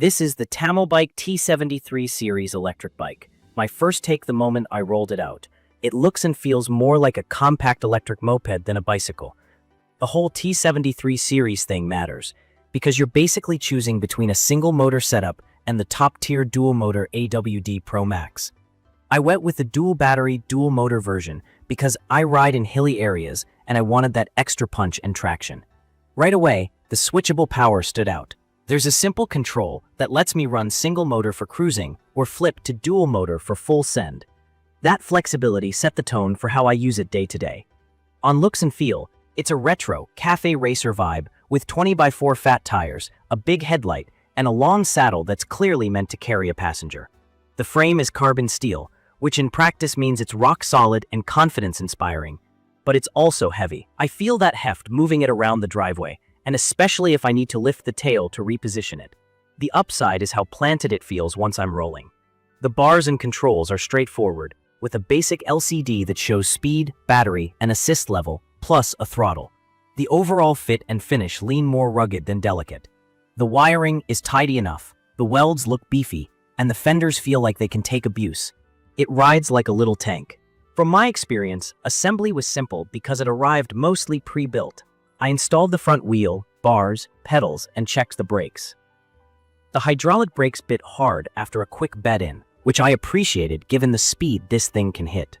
This is the Tamobyke T73 series electric bike. My first take the moment I rolled it out. It looks and feels more like a compact electric moped than a bicycle. The whole T73 series thing matters, because you're basically choosing between a single motor setup and the top-tier dual-motor AWD Pro Max. I went with the dual-battery, dual-motor version because I ride in hilly areas and I wanted that extra punch and traction. Right away, the switchable power stood out. There's a simple control that lets me run single motor for cruising or flip to dual motor for full send. That flexibility set the tone for how I use it day to day. On looks and feel, it's a retro, cafe racer vibe with 20x4 fat tires, a big headlight, and a long saddle that's clearly meant to carry a passenger. The frame is carbon steel, which in practice means it's rock solid and confidence-inspiring. But it's also heavy. I feel that heft moving it around the driveway, and especially if I need to lift the tail to reposition it. The upside is how planted it feels once I'm rolling. The bars and controls are straightforward, with a basic LCD that shows speed, battery, and assist level, plus a throttle. The overall fit and finish lean more rugged than delicate. The wiring is tidy enough, the welds look beefy, and the fenders feel like they can take abuse. It rides like a little tank. From my experience, assembly was simple because it arrived mostly pre-built. I installed the front wheel, bars, pedals, and checked the brakes. The hydraulic brakes bit hard after a quick bed-in, which I appreciated given the speed this thing can hit.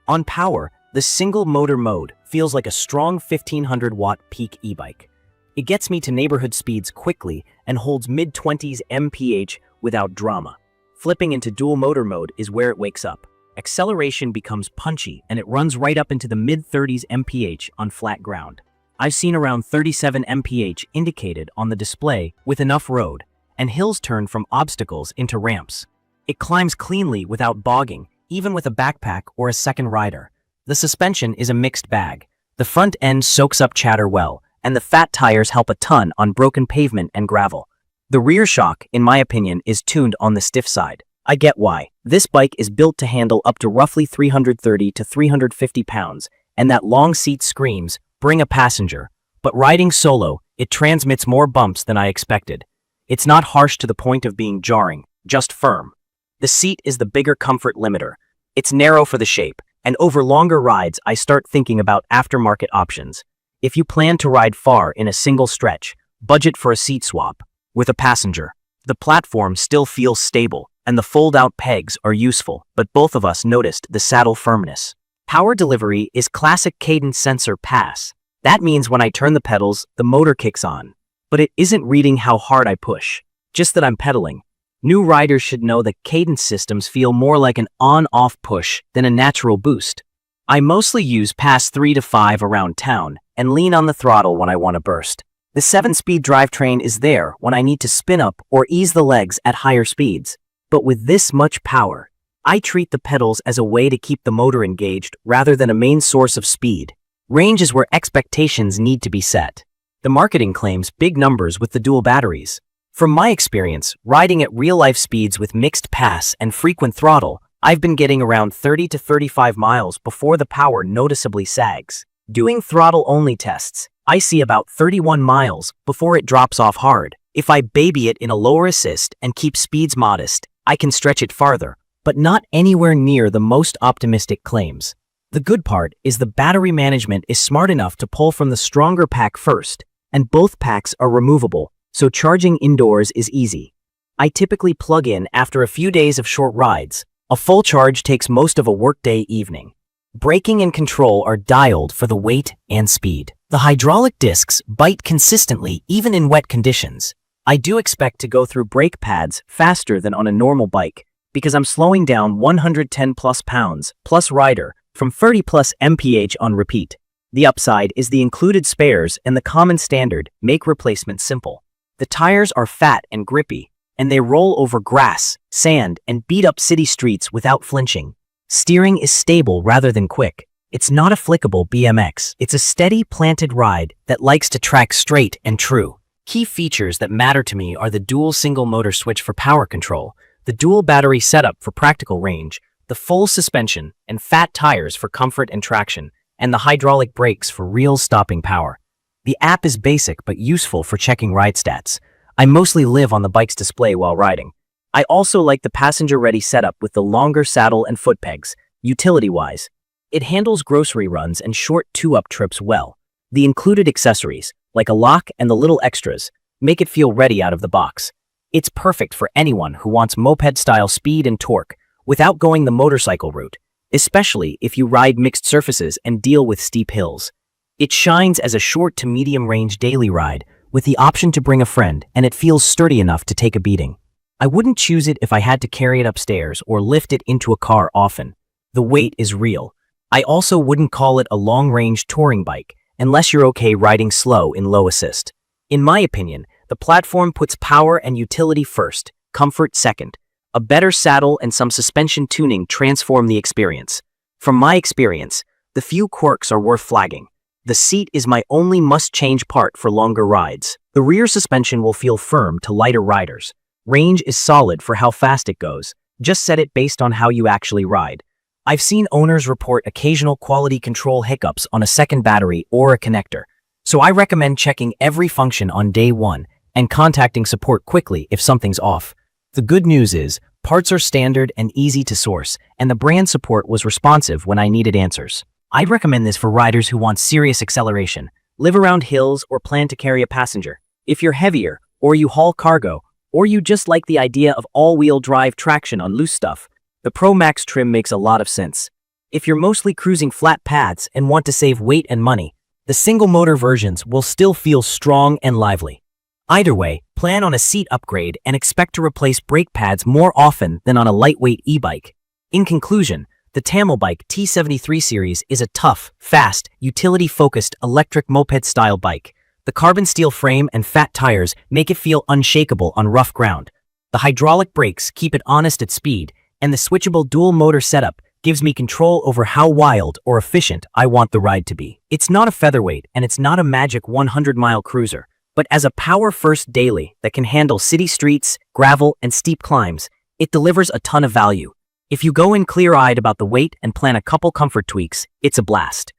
On power, the single motor mode feels like a strong 1500-watt peak e-bike. It gets me to neighborhood speeds quickly and holds mid-20s mph without drama. Flipping into dual motor mode is where it wakes up. Acceleration becomes punchy and it runs right up into the mid-30s mph on flat ground. I've seen around 37 mph indicated on the display with enough road, and hills turn from obstacles into ramps. It climbs cleanly without bogging, even with a backpack or a second rider. The suspension is a mixed bag. The front end soaks up chatter well, and the fat tires help a ton on broken pavement and gravel. The rear shock, in my opinion, is tuned on the stiff side. I get why. This bike is built to handle up to roughly 330 to 350 pounds, and that long seat screams, "Bring a passenger." But riding solo, it transmits more bumps than I expected. It's not harsh to the point of being jarring, just firm. The seat is the bigger comfort limiter. It's narrow for the shape, and over longer rides I start thinking about aftermarket options. If you plan to ride far in a single stretch, budget for a seat swap. With a passenger, the platform still feels stable, and the fold-out pegs are useful, but both of us noticed the saddle firmness. Power delivery is classic cadence sensor pass. That means when I turn the pedals, the motor kicks on. But it isn't reading how hard I push, just that I'm pedaling. New riders should know that cadence systems feel more like an on-off push than a natural boost. I mostly use pass 3 to 5 around town and lean on the throttle when I want to burst. The 7-speed drivetrain is there when I need to spin up or ease the legs at higher speeds. But with this much power, I treat the pedals as a way to keep the motor engaged rather than a main source of speed. Range is where expectations need to be set. The marketing claims big numbers with the dual batteries. From my experience, riding at real-life speeds with mixed pass and frequent throttle, I've been getting around 30 to 35 miles before the power noticeably sags. Doing throttle-only tests, I see about 31 miles before it drops off hard. If I baby it in a lower assist and keep speeds modest, I can stretch it farther, but not anywhere near the most optimistic claims. The good part is the battery management is smart enough to pull from the stronger pack first, and both packs are removable, so charging indoors is easy. I typically plug in after a few days of short rides. A full charge takes most of a workday evening. Braking and control are dialed for the weight and speed. The hydraulic discs bite consistently even in wet conditions. I do expect to go through brake pads faster than on a normal bike because I'm slowing down 110 plus pounds plus rider from 30 plus mph on repeat. The upside is the included spares and the common standard make replacement simple. The tires are fat and grippy, and they roll over grass, sand, and beat up city streets without flinching. Steering is stable rather than quick. It's not a flickable BMX. It's a steady, planted ride that likes to track straight and true. Key features that matter to me are the dual single motor switch for power control, the dual battery setup for practical range, the full suspension and fat tires for comfort and traction, and the hydraulic brakes for real stopping power. The app is basic but useful for checking ride stats. I mostly live on the bike's display while riding. I also like the passenger-ready setup with the longer saddle and foot pegs, utility-wise. It handles grocery runs and short two-up trips well. The included accessories, like a lock and the little extras, make it feel ready out of the box. It's perfect for anyone who wants moped-style speed and torque without going the motorcycle route, especially if you ride mixed surfaces and deal with steep hills. It shines as a short to medium-range daily ride with the option to bring a friend, and it feels sturdy enough to take a beating. I wouldn't choose it if I had to carry it upstairs or lift it into a car often. The weight is real. I also wouldn't call it a long-range touring bike unless you're okay riding slow in low assist. In my opinion, the platform puts power and utility first, comfort second. A better saddle and some suspension tuning transform the experience. From my experience, the few quirks are worth flagging. The seat is my only must-change part for longer rides. The rear suspension will feel firm to lighter riders. Range is solid for how fast it goes. Just set it based on how you actually ride. I've seen owners report occasional quality control hiccups on a second battery or a connector, so I recommend checking every function on day one and contacting support quickly if something's off. The good news is, parts are standard and easy to source, and the brand support was responsive when I needed answers. I'd recommend this for riders who want serious acceleration, live around hills, or plan to carry a passenger. If you're heavier, or you haul cargo, or you just like the idea of all-wheel drive traction on loose stuff, the Pro Max trim makes a lot of sense. If you're mostly cruising flat paths and want to save weight and money, the single-motor versions will still feel strong and lively. Either way, plan on a seat upgrade and expect to replace brake pads more often than on a lightweight e-bike. In conclusion, the Tamobyke T73 series is a tough, fast, utility-focused electric moped-style bike. The carbon steel frame and fat tires make it feel unshakable on rough ground. The hydraulic brakes keep it honest at speed, and the switchable dual-motor setup gives me control over how wild or efficient I want the ride to be. It's not a featherweight, and it's not a magic 100-mile cruiser, but as a power-first daily that can handle city streets, gravel, and steep climbs, it delivers a ton of value. If you go in clear-eyed about the weight and plan a couple comfort tweaks, it's a blast.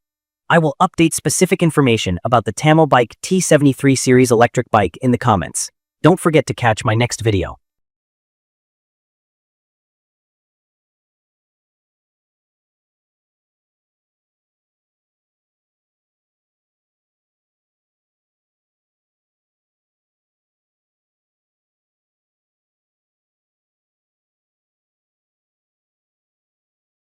I will update specific information about the Tamobyke T73 series electric bike in the comments. Don't forget to catch my next video.